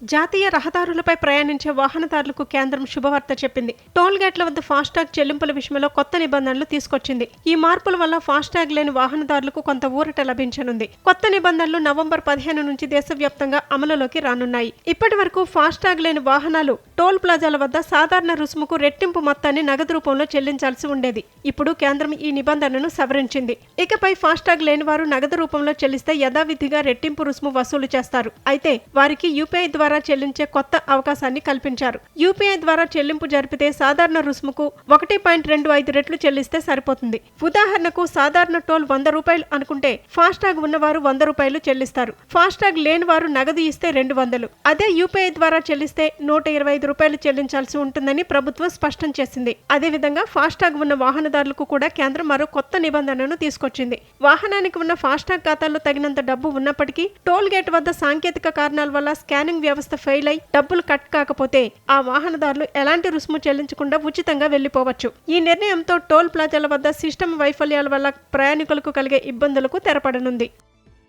జాతీయ రహదారులపై ప్రయాణించే వాహనదారులకు కేంద్రం శుభవార్త చెప్పింది. టోల్ గేట్ల వద్ద ఫాస్టాగ్ చెల్లింపుల విషయంలో కొత్త నిబంధనలు తీసుకొచ్చింది. ఈ మార్పుల వల్ల ఫాస్టాగ్ లేని వాహనదారులకు కొంత ఊరట లభించనుంది. కొత్త నిబంధనలు నవంబర్ 15 నుంచి దేశవ్యాప్తంగా అమలులోకి రానున్నాయి. ఇప్పటి వరకు ఫాస్టాగ్ లేని వాహనాలు టోల్ ప్లాజాల వద్ద సాధారణ రుసుముకు రెట్టింపు మొత్తాన్ని నగదు రూపంలో చెల్లించాల్సి ఉండేది. ఇప్పుడు కేంద్రం ఈ నిబంధనను సవరించింది. ఇకపై ఫాస్టాగ్ లేని వారు నగదు రూపంలో చెల్లిస్తే యథావిధిగా రెట్టింపు రుసుము వసూలు చేస్తారు. అయితే వారికి యూపీఐ ద్వారా చెల్లించే కొత్త అవకాశాన్ని కల్పించారు. యూపీఐ ద్వారా చెల్లింపు జరిపితే సాధారణ రుసుముకు 1.25 రెట్లు చెల్లిస్తే సరిపోతుంది. ఉదాహరణకు సాధారణ టోల్ 100 రూపాయలు అనుకుంటే ఫాస్టాగ్ ఉన్నవారు 100 రూపాయలు చెల్లిస్తారు. ఫాస్టాగ్ లేని వారు నగదు ఇస్తే 200. అదే యూపీఐ ద్వారా చెల్లిస్తే 125 రూపాయలు చెల్లించాల్సి ఉంటుందని ప్రభుత్వం స్పష్టం చేసింది. అదేవిధంగా ఫాస్టాగ్ ఉన్న వాహనదారులకు కూడా కేంద్రం మరో కొత్త నిబంధనను తీసుకొచ్చింది. వాహనానికి ఉన్న ఫాస్టాగ్ ఖాతాలో తగినంత డబ్బు ఉన్నప్పటికీ టోల్ గేట్ వద్ద సాంకేతిక కారణాల వల్ల స్కానింగ్ వ్యవస్థ ఫెయిల్ అయి డబ్బులు కట్ కాకపోతే ఆ వాహనదారులు ఎలాంటి రుసుము చెల్లించకుండా ఉచితంగా వెళ్లిపోవచ్చు. ఈ నిర్ణయంతో టోల్ ప్లాజాల వద్ద సిస్టమ్ వైఫల్యాల వల్ల ప్రయాణికులకు కలిగే ఇబ్బందులకు తెరపడనుంది.